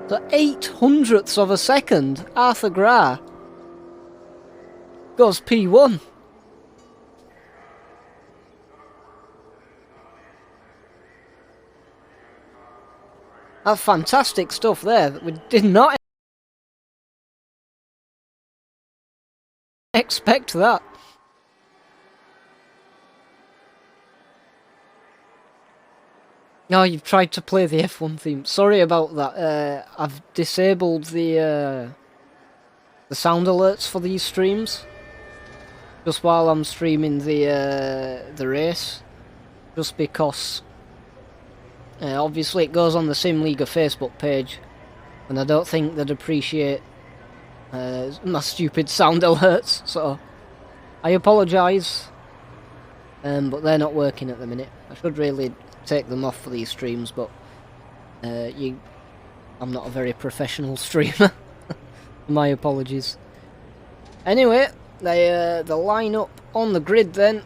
So 8/100ths of a second, Arthur Gra goes P1. That's fantastic stuff there that we did not expect that. Oh, you've tried to play the F1 theme. Sorry about that. I've disabled the sound alerts for these streams just while I'm streaming the race, just because obviously it goes on the SIMLiga Facebook page, and I don't think they'd appreciate my stupid sound alerts. So I apologise, but they're not working at the minute. I should really take them off for these streams, but I'm not a very professional streamer. My apologies. Anyway, they line up on the grid then.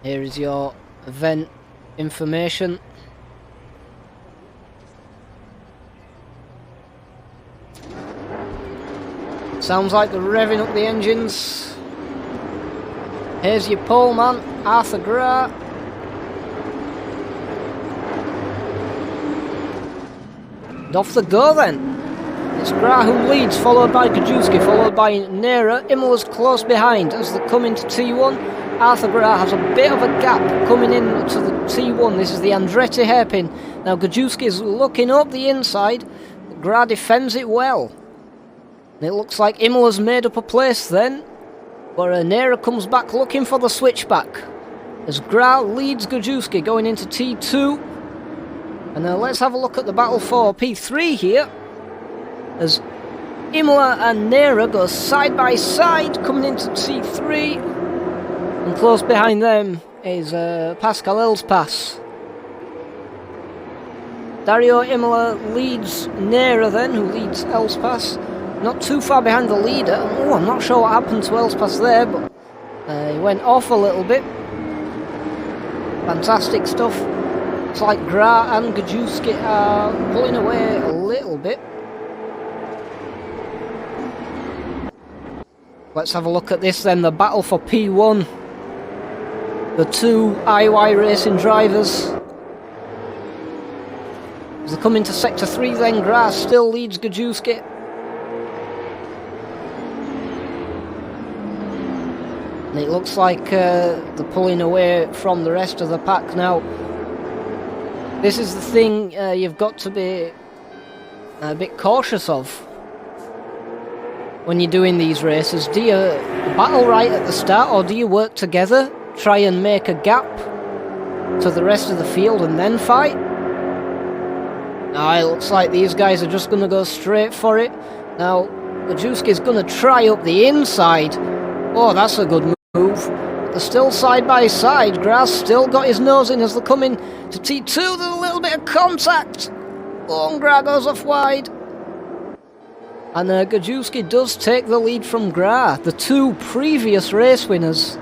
Here is your event information. Sounds like they're revving up the engines. Here's your pole man, Arthur Gra. And off they go then. It's Gra who leads, followed by Gajewski, followed by Nera. Imola's close behind as they come into T1. Arthur Gra has a bit of a gap coming in to the T1. This is the Andretti hairpin. Now Gajewski is looking up the inside. Gra defends it well. And it looks like Imola's made up a place then. But Nera comes back looking for the switchback as Gra leads Gajewski going into T2. And let's have a look at the battle for P3 here, as Imola and Nera go side by side coming into T3, and close behind them is Pascal Elspas. Dario Imola leads Nera then, who leads Elspas. Not too far behind the leader. Oh, I'm not sure what happened to Elspas there, but he went off a little bit. Fantastic stuff. It's like Gra and Gajewski are pulling away a little bit. Let's have a look at this then, the battle for P1. The two IY Racing drivers. As they come into Sector 3 then, Gra still leads Gajewski. And it looks like they're pulling away from the rest of the pack now. This is the thing you've got to be a bit cautious of when you're doing these races. Do you battle right at the start, or do you work together, try and make a gap to the rest of the field and then fight? Now it looks like these guys are just going to go straight for it. Now Gajewski's going to try up the inside. Oh, that's a good move. They're still side by side. Gra's still got his nose in as they come in to T2. There's a little bit of contact. Oh, and Gra goes off wide. And Gajewski does take the lead from Gra, the two previous race winners.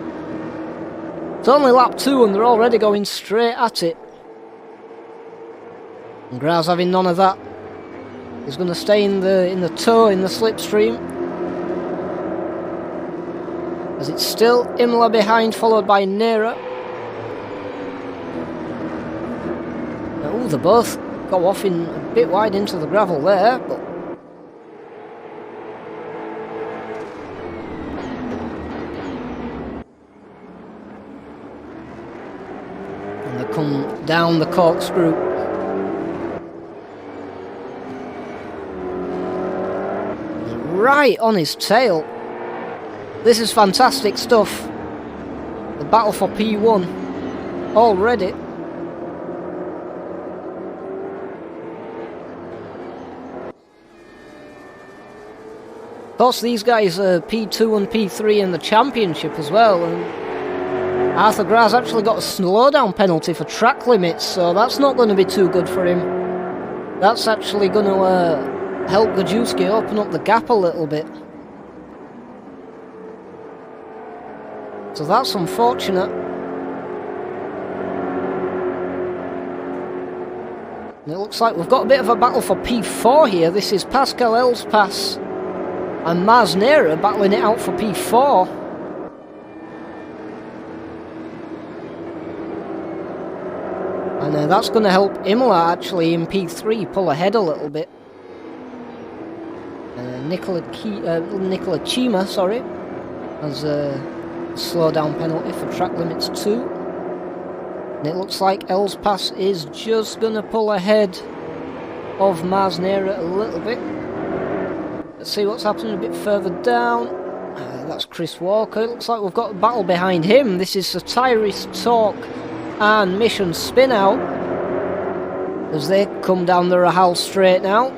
It's only lap 2 and they're already going straight at it. And Gra's having none of that. He's going to stay in the tow, in the slipstream. As it's still Imola behind, followed by Nera. Oh, they both go off in a bit wide into the gravel there, but and they come down the corkscrew. Right on his tail. This is fantastic stuff. The battle for P1 already. Of course, these guys are P2 and P3 in the championship as well, and Arthur Gra's actually got a slowdown penalty for track limits, so that's not going to be too good for him. That's actually going to help Gajewski open up the gap a little bit. So that's unfortunate. And it looks like we've got a bit of a battle for P4 here. This is Pascal Elspas and Maz Nera battling it out for P4. And that's going to help Imola actually in P3 pull ahead a little bit. Nicola Chima, sorry, has a slowdown penalty for track limits 2. And it looks like Elspas is just going to pull ahead of Maz Nera a little bit. Let's see what's happening a bit further down. That's Chris Walker. It looks like we've got a battle behind him. This is Satiris Talk and Mission Spin Out as they come down the Rahal straight now.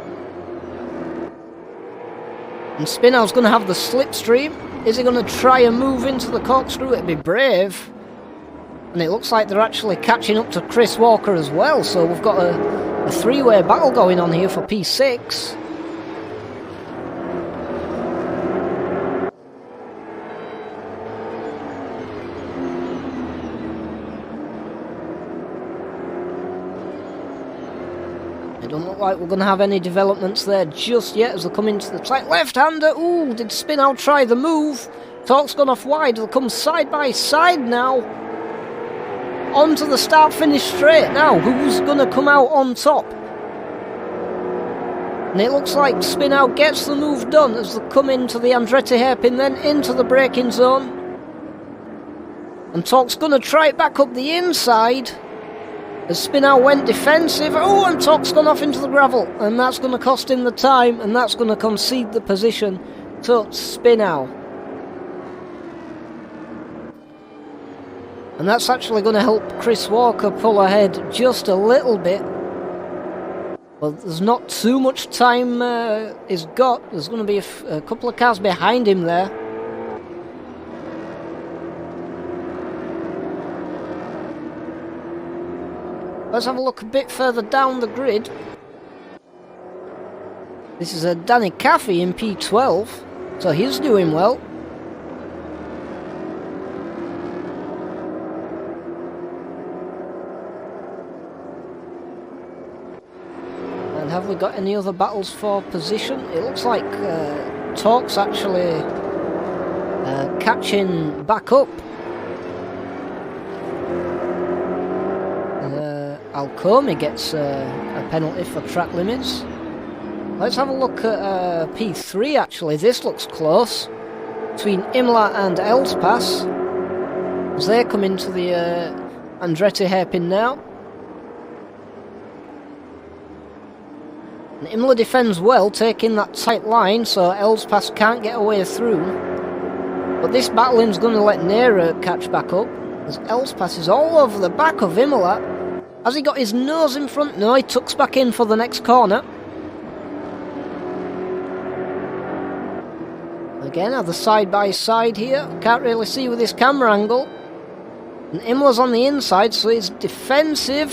And Spinout's going to have the slipstream. Is he going to try and move into the corkscrew? It'd be brave. And it looks like they're actually catching up to Chris Walker as well. So we've got a three-way battle going on here for P6. Doesn't look like we're going to have any developments there just yet as they come into the tight left-hander. Ooh, did Spinout try the move? Talk's gone off wide. They'll come side by side now. Onto the start-finish straight now. Who's going to come out on top? And it looks like Spinout gets the move done as they come into the Andretti hairpin, then into the braking zone. And Talk's going to try it back up the inside. As Spinout went defensive, oh, and Talk's gone off into the gravel, and that's going to cost him the time, and that's going to concede the position to Spinout. And that's actually going to help Chris Walker pull ahead just a little bit. But there's not too much time he's got. There's going to be a couple of cars behind him there. Let's have a look a bit further down the grid. This is a Danny Caffey in P12, so he's doing well. And have we got any other battles for position? It looks like Talk's actually catching back up. Alcomi gets a penalty for track limits. Let's have a look at P3 actually. This looks close between Imola and Elspas as they come into the Andretti hairpin now. And Imola defends well, taking that tight line so Elspas can't get away through. But this battling's going to let Nera catch back up as Elspas is all over the back of Imola. Has he got his nose in front? No, he tucks back in for the next corner. Again, have the side by side here. Can't really see with this camera angle. And Imola's on the inside, so he's defensive.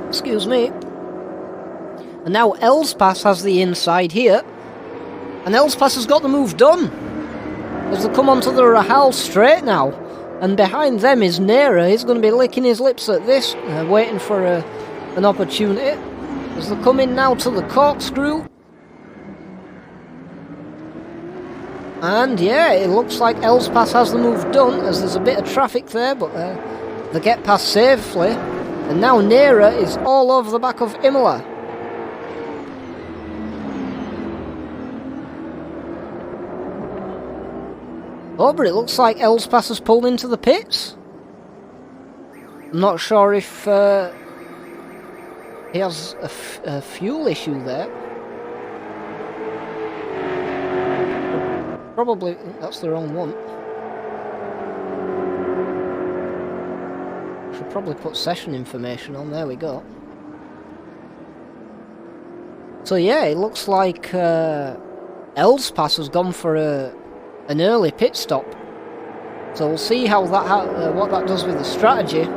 Excuse me. And now Elspas has the inside here. And Elspas has got the move done. As they come onto the Rahal straight now. And behind them is Nera. He's going to be licking his lips at this, waiting for an opportunity. As they come in now to the corkscrew. And yeah, it looks like Elspas has the move done, as there's a bit of traffic there, but they get past safely. And now Nera is all over the back of Imola. Oh, but it looks like Elspas has pulled into the pits. I'm not sure if he has a fuel issue there. Probably that's the wrong one. Should probably put session information on. There we go. So yeah, it looks like Elspas has gone for an early pit stop. So we'll see how that what that does with the strategy.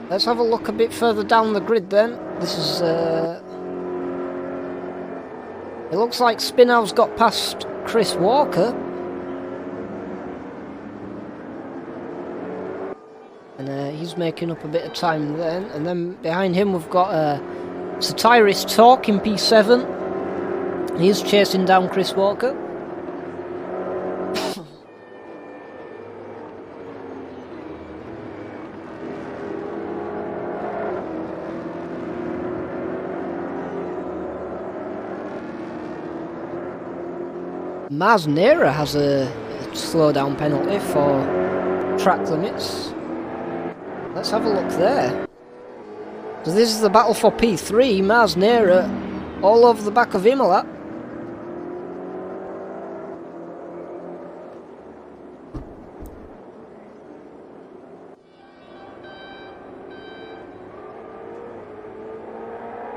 Let's have a look a bit further down the grid then. This is it looks like Spinout's got past Chris Walker. he's making up a bit of time then. And then behind him we've got Satiris Talk in P7. He's chasing down Chris Walker. Mars Nera has a slowdown penalty for track limits. Let's have a look there. So this is the battle for P3. Mars Nera all over the back of Imola.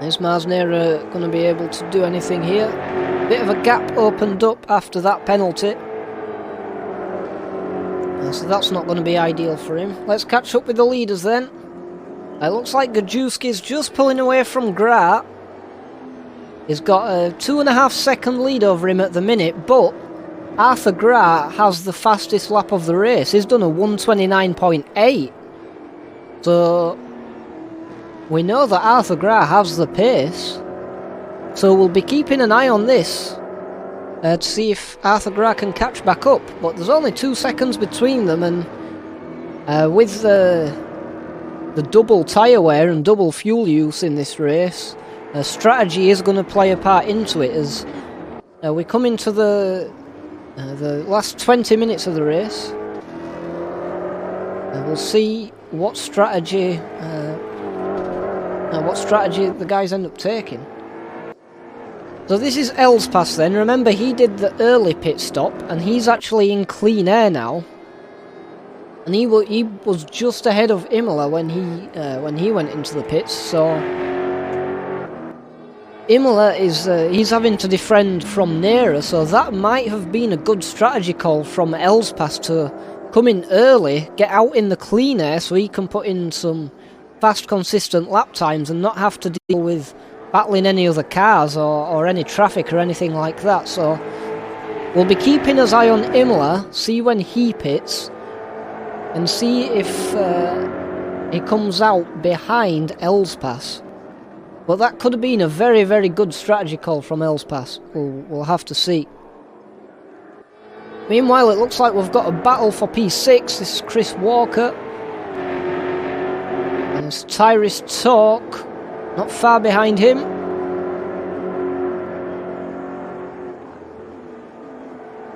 Is Mars Nera going to be able to do anything here? Bit of a gap opened up after that penalty. So that's not going to be ideal for him. Let's catch up with the leaders then. It looks like Gajewski's just pulling away from Gra. He's got a 2.5 second lead over him at the minute, but Arthur Gra has the fastest lap of the race. He's done a 1:29.8. So we know that Arthur Gra has the pace. So we'll be keeping an eye on this to see if Arthur Gra can catch back up. But there's only 2 seconds between them, and with the double tyre wear and double fuel use in this race, strategy is going to play a part into it as we come into the last 20 minutes of the race. We'll see what strategy the guys end up taking. So this is Elspass then. Remember, he did the early pit stop, and he's actually in clean air now. And he was just ahead of Imola when he went into the pits. So Imola is he's having to defend from Nera. So that might have been a good strategy call from Elspass to come in early, get out in the clean air, so he can put in some fast, consistent lap times and not have to deal with battling any other cars or any traffic or anything like that. So we'll be keeping an eye on Imola, see when he pits, and see if he comes out behind Elspass. But that could have been a very, very good strategy call from Elspass. We'll have to see. Meanwhile, it looks like we've got a battle for P6. This is Chris Walker. And it's Tyrus Talk not far behind him.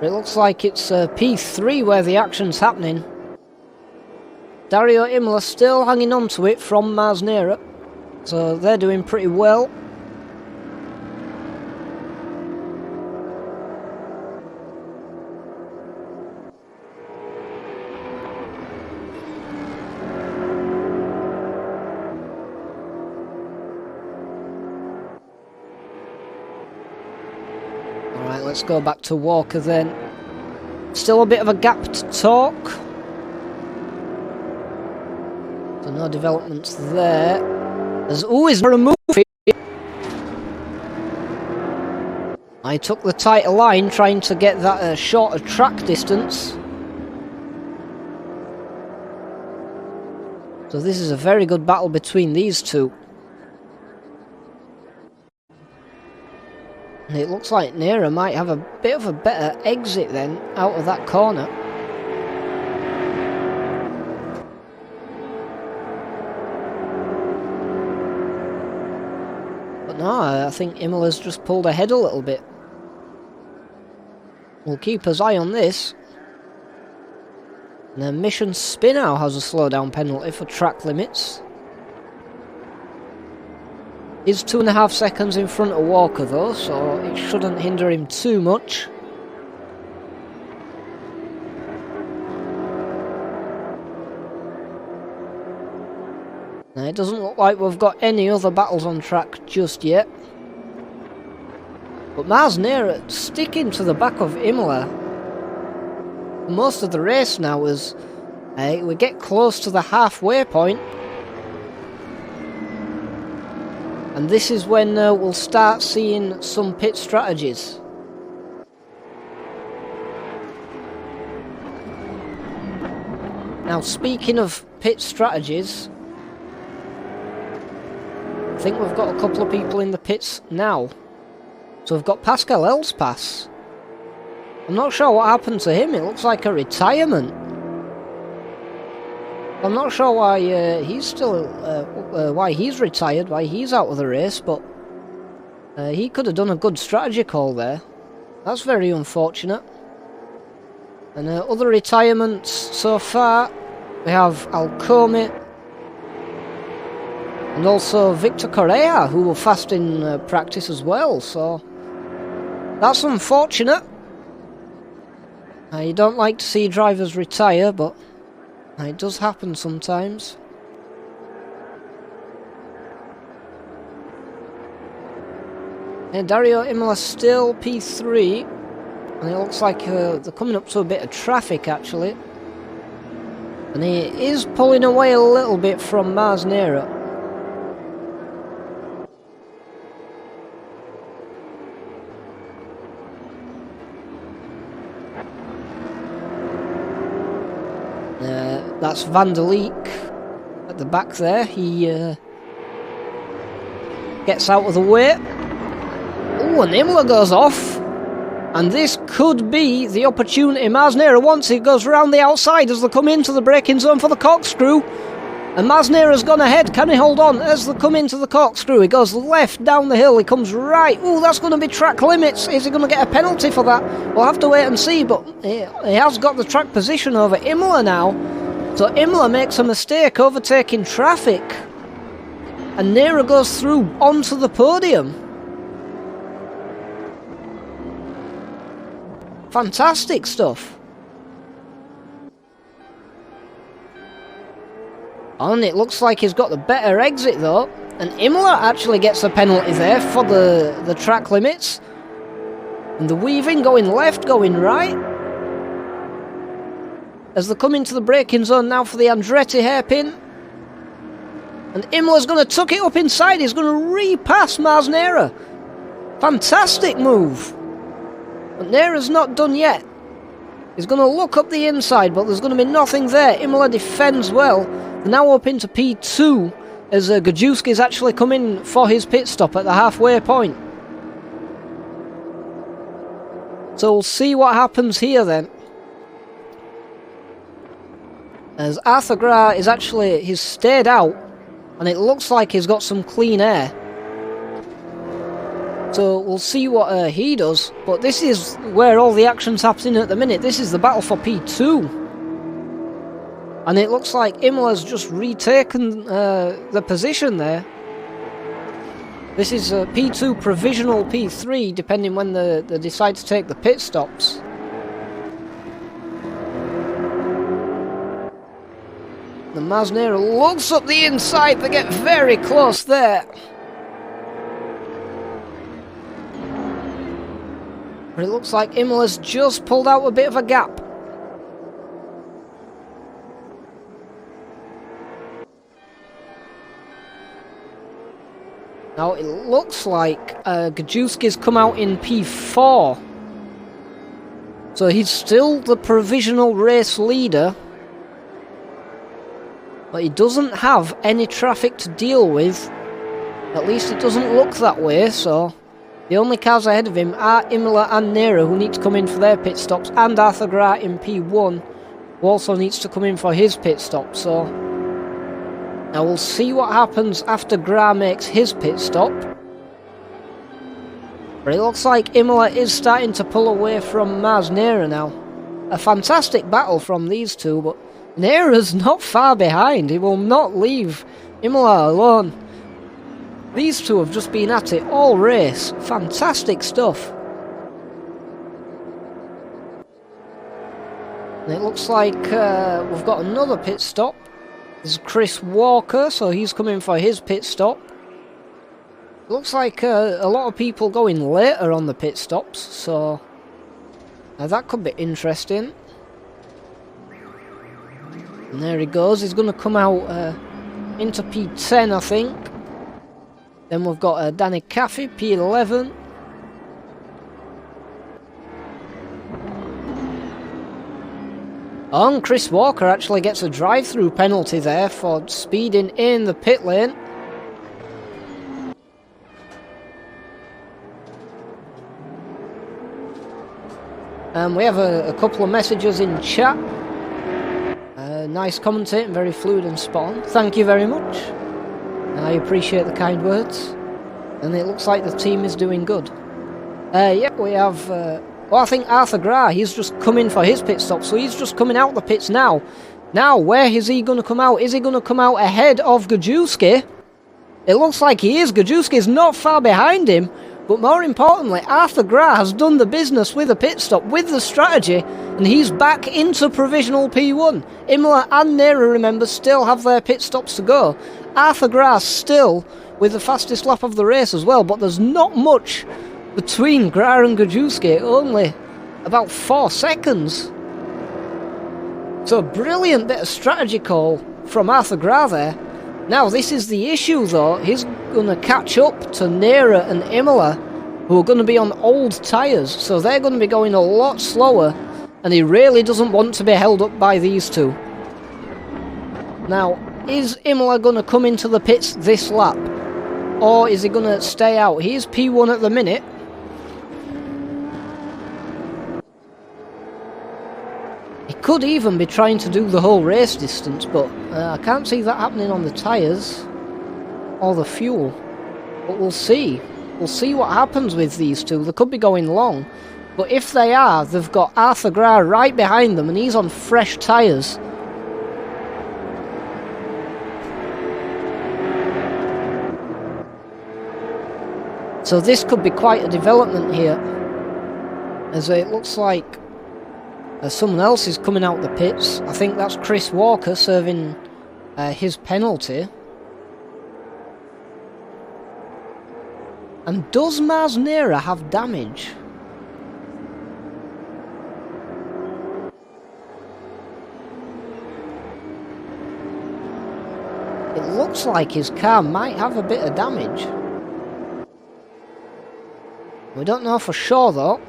It looks like it's P3 where the action's happening. Dario Imola still hanging on to it from Mars Nera. So they're doing pretty well. Alright, let's go back to Walker then. Still a bit of a gap to talk. So no developments there. There's always a move. I took the tighter line trying to get that shorter track distance. So this is a very good battle between these two. And it looks like Nera might have a bit of a better exit then out of that corner. But no, I think Imola's just pulled ahead a little bit. We'll keep his eye on this. And then Mission Spinow has a slowdown penalty for track limits. He's 2.5 seconds in front of Walker though, so it shouldn't hinder him too much. Now, it doesn't look like we've got any other battles on track just yet. But Mars Nera sticking to the back of Imola most of the race now as we get close to the halfway point. And this is when we'll start seeing some pit strategies. Now, speaking of pit strategies, I think we've got a couple of people in the pits now. So we've got Pascal Elspass. I'm not sure what happened to him. It looks like a retirement. I'm not sure why he's still, why he's retired, why he's out of the race, but he could have done a good strategy call there. That's very unfortunate. And other retirements so far, we have Alcome and also Victor Correa, who were fast in practice as well, so that's unfortunate. You don't like to see drivers retire, but it does happen sometimes. And Dario Imola still P3, and it looks like they're coming up to a bit of traffic actually. And he is pulling away a little bit from Mars Nera. That's Van der Leek at the back there. He gets out of the way. Oh, and Imola goes off. And this could be the opportunity Mars Nera wants. He goes round the outside as they come into the braking zone for the corkscrew. And Mars Nera's gone ahead. Can he hold on as they come into the corkscrew? He goes left down the hill. He comes right. Oh, that's going to be track limits. Is he going to get a penalty for that? We'll have to wait and see. But he has got the track position over Imola now. So Imola makes a mistake overtaking traffic. And Nera goes through onto the podium. Fantastic stuff. And it looks like he's got the better exit though. And Imola actually gets a penalty there for the track limits. And the weaving going left, going right. As they come into the braking zone now for the Andretti hairpin. And Imola's going to tuck it up inside. He's going to repass Mars Nera. Fantastic move. But Nera's not done yet. He's going to look up the inside, but there's going to be nothing there. Imola defends well. They're now up into P2 as Gajewski's actually come in for his pit stop at the halfway point. So we'll see what happens here then. As Arthur Gra is actually, he's stayed out, and it looks like he's got some clean air. So we'll see what he does, but this is where all the action's happening at the minute. This is the battle for P2. And it looks like Imola's just retaken the position there. This is P2 provisional P3, depending when they decide to take the pit stops. The Mars Nera looks up the inside, they get very close there. But it looks like Imola's just pulled out a bit of a gap. Now it looks like Gajewski's come out in P4. So he's still the provisional race leader. But he doesn't have any traffic to deal with. At least it doesn't look that way, so the only cars ahead of him are Imola and Nera, who need to come in for their pit stops, and Arthur Gra in P1, who also needs to come in for his pit stop. So now we'll see what happens after Gra makes his pit stop. But it looks like Imola is starting to pull away from Mars Nera now. A fantastic battle from these two, but Nera's not far behind. He will not leave Imola alone. These two have just been at it all race. Fantastic stuff. And it looks like we've got another pit stop. This is Chris Walker, so he's coming for his pit stop. Looks like a lot of people going later on the pit stops, so that could be interesting. And there he goes, he's going to come out into P10, I think. Then we've got Danny Caffey, P11. And Chris Walker actually gets a drive-through penalty there for speeding in the pit lane. And we have a couple of messages in chat. Nice commentating, very fluid and spot on. Thank you very much. I appreciate the kind words. And it looks like the team is doing good. Yeah, we have... well, I think Arthur Gra, he's just coming for his pit stop, so he's just coming out the pits now. Now, where is he going to come out? Is he going to come out ahead of Gajewski? It looks like he is. Gajewski is not far behind him. But more importantly, Arthur Gra has done the business with a pit stop, with the strategy, and he's back into provisional P1. Imola and Nera, remember, still have their pit stops to go. Arthur Gra still with the fastest lap of the race as well, but there's not much between Gra and Gajewski, only about 4 seconds. So a brilliant bit of strategy call from Arthur Gra there. Now this is the issue though, he's going to catch up to Nera and Imola, who are going to be on old tyres, so they're going to be going a lot slower, and he really doesn't want to be held up by these two. Now, is Imola going to come into the pits this lap, or is he going to stay out? He is P1 at the minute. He could even be trying to do the whole race distance, but I can't see that happening on the tyres or the fuel. But we'll see. We'll see what happens with these two. They could be going long. But if they are, they've got Arthur Gra right behind them, and he's on fresh tyres. So this could be quite a development here, as it looks like someone else is coming out the pits. I think that's Chris Walker serving his penalty. And does Mars Nera have damage? It looks like his car might have a bit of damage. We don't know for sure though.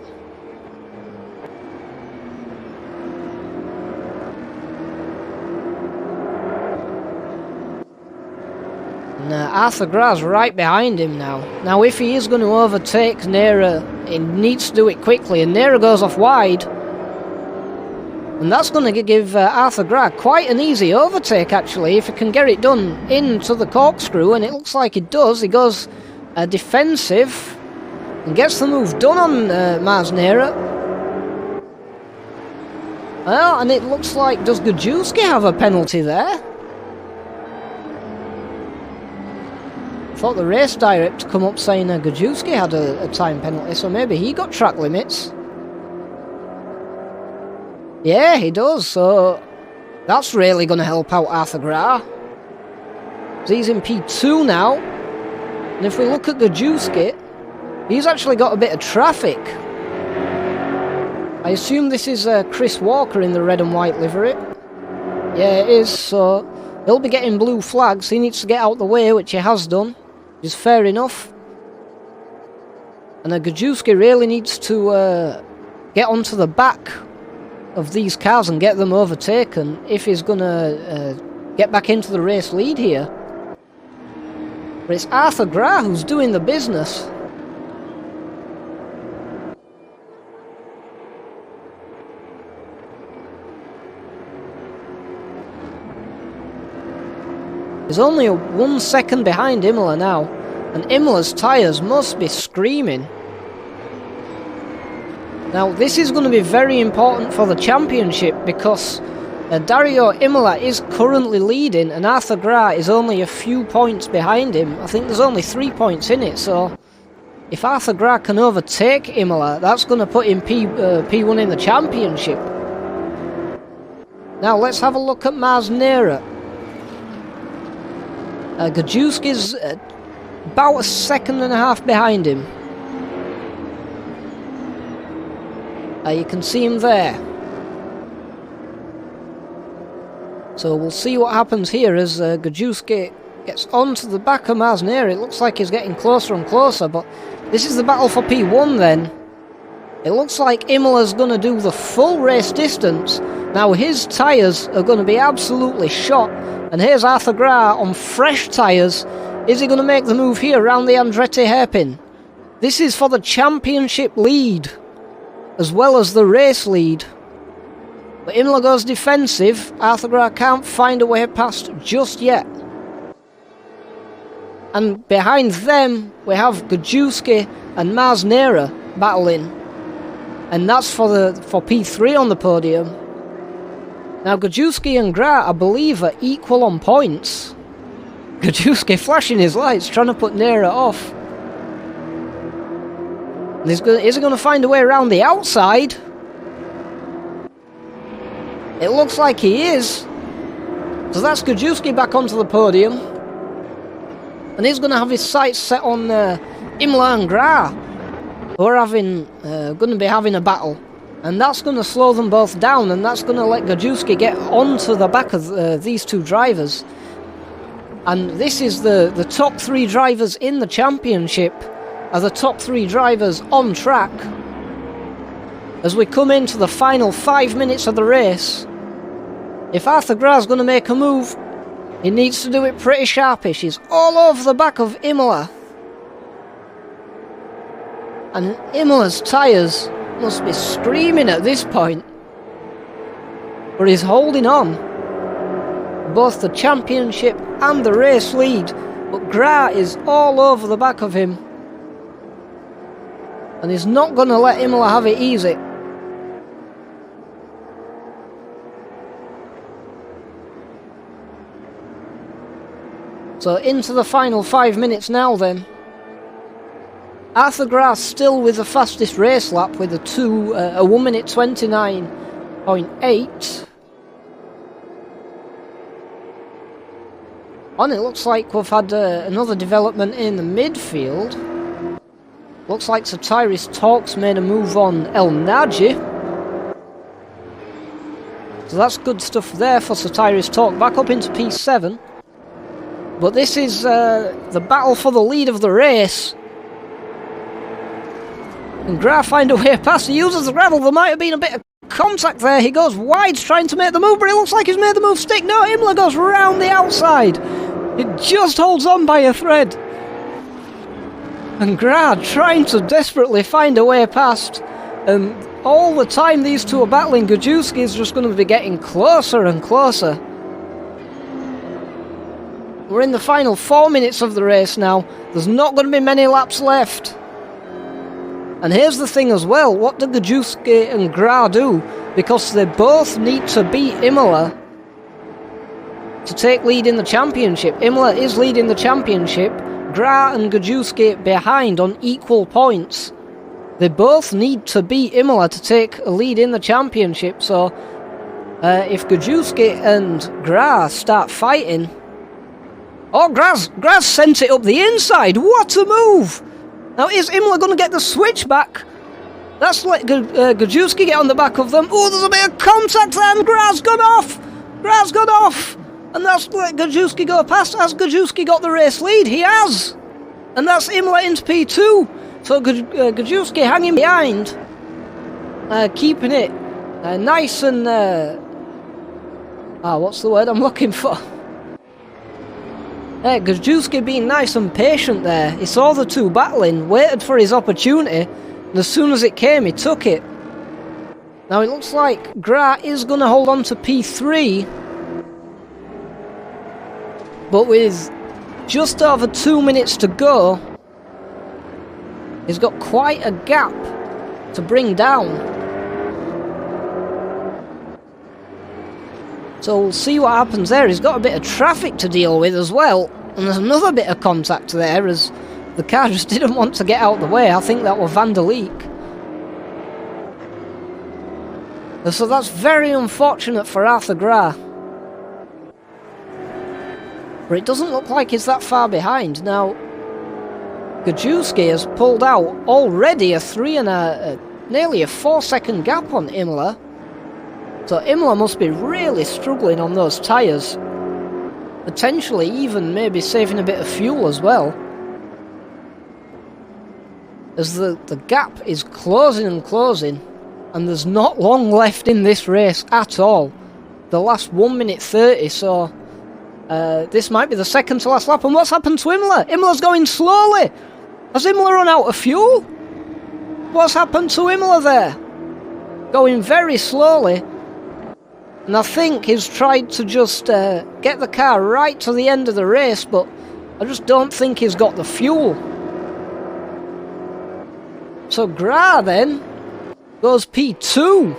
And Arthur Gra's right behind him now. Now if he is going to overtake Nera, he needs to do it quickly, and Nera goes off wide. And that's going to give Arthur Gra quite an easy overtake actually, if he can get it done into the corkscrew, and it looks like he does. He goes defensive and gets the move done on Mars Nera. Well, and it looks like, does Gajewski have a penalty there? Thought the race director come up saying Gajewski had a time penalty, so maybe he got track limits. Yeah, he does, so that's really going to help out Arthur Gra. He's in P2 now, and if we look at Gajewski, he's actually got a bit of traffic. I assume this is Chris Walker in the red and white livery. Yeah, it is, so he'll be getting blue flags. He needs to get out the way, which he has done. Is fair enough. And Gajewski really needs to get onto the back of these cars and get them overtaken if he's going to get back into the race lead here. But it's Arthur Gra who's doing the business. He's only 1 second behind Imola now, and Imola's tyres must be screaming. Now this is going to be very important for the championship, because Dario Imola is currently leading and Arthur Gra is only a few points behind him. I think there's only 3 points in it, so if Arthur Gra can overtake Imola, that's going to put him P1 in the championship. Now let's have a look at Mars Nera. Gajewski's about 1.5 seconds behind him. You can see him there. So we'll see what happens here as Gajewski gets onto the back of Mars Nera. It looks like he's getting closer and closer, but this is the battle for P1 then. It looks like Imola's going to do the full race distance, Now his tyres are going to be absolutely shot, and here's Arthur Graf on fresh tyres. Is he going to make the move here around the Andretti hairpin? This is for the championship lead, as well as the race lead. But Imola goes defensive. Arthur Graf can't find a way past just yet. And behind them, we have Gajewski and Mars Nera battling. And that's for P3 on the podium. Now Gajewski and Graf, I believe, are equal on points. Gajewski flashing his lights, trying to put Nera off. And is he going to find a way around the outside? It looks like he is. So that's Gajewski back onto the podium. And he's going to have his sights set on Imola and Graf, who are going to be having a battle. And that's going to slow them both down, and that's going to let Gajewski get onto the back of these two drivers. And this is the top 3 drivers in the championship, are the top 3 drivers on track. As we come into the final 5 minutes of the race, if Arthur Graf's going to make a move, he needs to do it pretty sharpish. He's all over the back of Imola. And Imola's tyres must be screaming at this point. But he's holding on. Both the championship and the race lead. But Graf is all over the back of him. And he's not going to let Imola have it easy. So into the final 5 minutes now then. Arthur Graf still with the fastest race lap with a 1 minute 29.8. And it looks like we've had another development in the midfield. Looks like Satiris Talks made a move on El Naji. So that's good stuff there for Satiris Talk. Back up into P7. But this is the battle for the lead of the race. And Graf find a way past. He uses the gravel. There might have been a bit of contact there. He goes wide trying to make the move, but it looks like he's made the move stick. No, Imola goes round the outside. It just holds on by a thread. And Graf trying to desperately find a way past. And all the time these two are battling, Gajewski is just going to be getting closer and closer. We're in the final 4 minutes of the race now. There's not going to be many laps left. And here's the thing as well, what do Gajewski and Graf do? Because they both need to beat Imola to take lead in the championship. Imola is leading the championship. Graf and Gajewski behind on equal points. They both need to beat Imola to take a lead in the championship. So if Gajewski and Graf start fighting... Oh, Graf sent it up the inside. What a move! Now, is Imola going to get the switch back? That's let Gajewski get on the back of them. Oh, there's a bit of contact there, and Graf's gone off! Graf's gone off! And that's let Gajewski go past. Has Gajewski got the race lead? He has! And that's Imola into P2. So Gajewski hanging behind. Keeping it nice and... what's the word I'm looking for? Gajewski being nice and patient there. He saw the two battling, waited for his opportunity, and as soon as it came, he took it. Now it looks like Graf is going to hold on to P3, but with just over 2 minutes to go, he's got quite a gap to bring down. So we'll see what happens there. He's got a bit of traffic to deal with as well. And there's another bit of contact there as the car just didn't want to get out of the way. I think that was Van der Leek. So that's very unfortunate for Arthur Graf. But it doesn't look like he's that far behind. Now, Gajewski has pulled out already nearly a 4-second gap on Imola. So Imola must be really struggling on those tyres. Potentially even maybe saving a bit of fuel as well. As the gap is closing and closing. And there's not long left in this race at all. The last 1 minute 30, so this might be the second to last lap. And what's happened to Imola? Imola's going slowly. Has Imola run out of fuel? What's happened to Imola there? Going very slowly. And I think he's tried to just get the car right to the end of the race, but I just don't think he's got the fuel. So Gra then goes P2.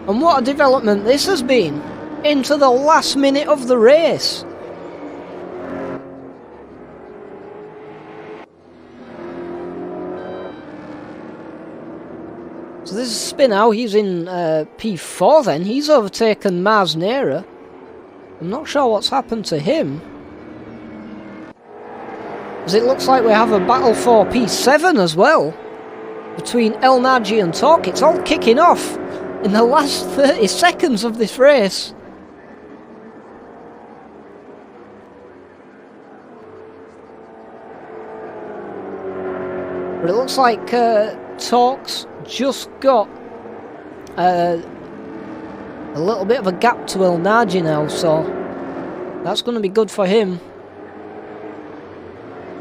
And what a development this has been. Into the last minute of the race. So this is Spinau, he's in P4 then. He's overtaken Mars Nera. I'm not sure what's happened to him. As it looks like we have a battle for P7 as well. Between El Naji and Torque. It's all kicking off in the last 30 seconds of this race. But it looks like Torque's just got a little bit of a gap to El Naji now, so that's going to be good for him.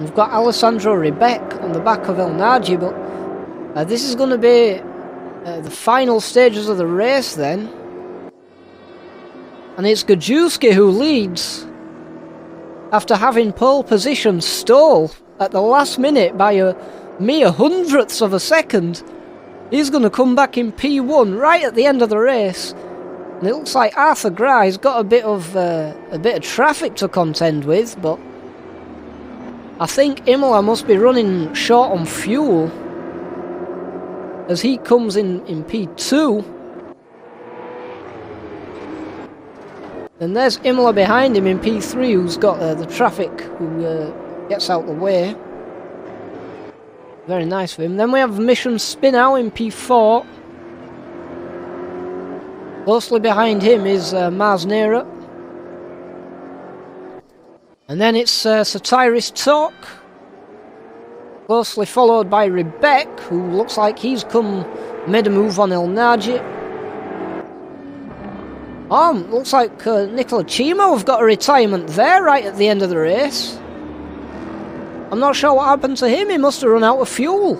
We've got Alessandro Rebec on the back of El Naji, but this is going to be the final stages of the race then. And it's Gajewski who leads after having pole position stole at the last minute by a mere hundredths of a second. He's going to come back in P1 right at the end of the race. And it looks like Arthur Gray's got a bit of traffic to contend with, but I think Imola must be running short on fuel as he comes in P2. And there's Imola behind him in P3, who's got the traffic, who gets out the way. Very nice for him. Then we have Mission Spinau in P4. Closely behind him is Mars Nera. And then it's Satiris Torque. Closely followed by Rebec, who looks like he's made a move on El Naji. Oh, looks like Nicola Cimo have got a retirement there right at the end of the race. I'm not sure what happened to him, he must have run out of fuel.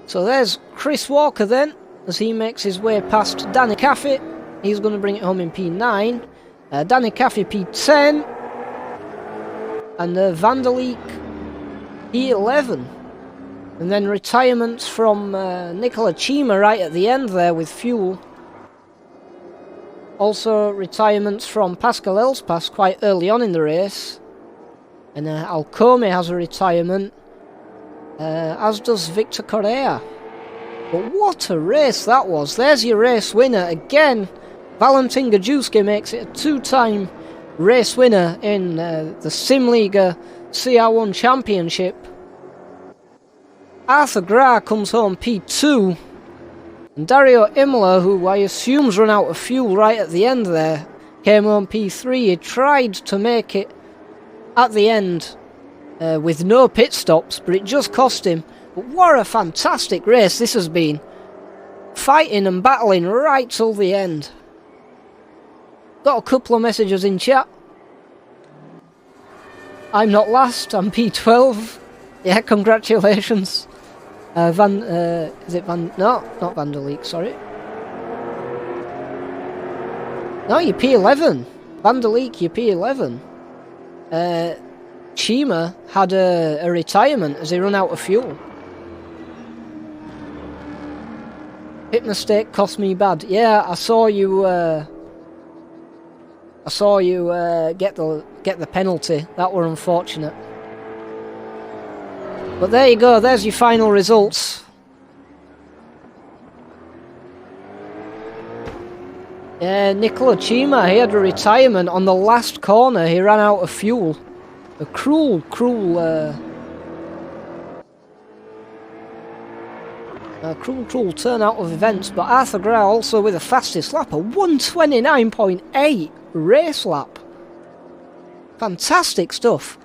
So there's Chris Walker then, as he makes his way past Danny Caffey. He's going to bring it home in P9. Danny Caffey P10. And Van der Leek P11. And then retirements from Nicola Cima right at the end there with fuel. Also retirements from Pascal Elspas quite early on in the race. And Alcome has a retirement. As does Victor Correa. But what a race that was. There's your race winner. Again, Valentin Gajewski makes it a two-time race winner in the SIMLiga CR1 Championship. Arthur Gras comes home P2. And Dario Imola, who I assume's run out of fuel right at the end there, came home P3. He tried to make it at the end with no pit stops, but it just cost him. But what a fantastic race this has been. Fighting and battling right till the end. Got a couple of messages in chat. I'm not last, I'm P12. Yeah, congratulations. Is it Van... No, not Van der Leek, sorry. No, you're P11. Van der Leek, you're P11. Cima had a retirement as he run out of fuel. Pit mistake cost me bad. Yeah, I saw you get the penalty. That were unfortunate. But there you go, there's your final results. Yeah, Nicola Cima, he had a retirement on the last corner. He ran out of fuel. A cruel turnout of events. But Arthur Gras also with the fastest lap, a 1:29.8 race lap. Fantastic stuff.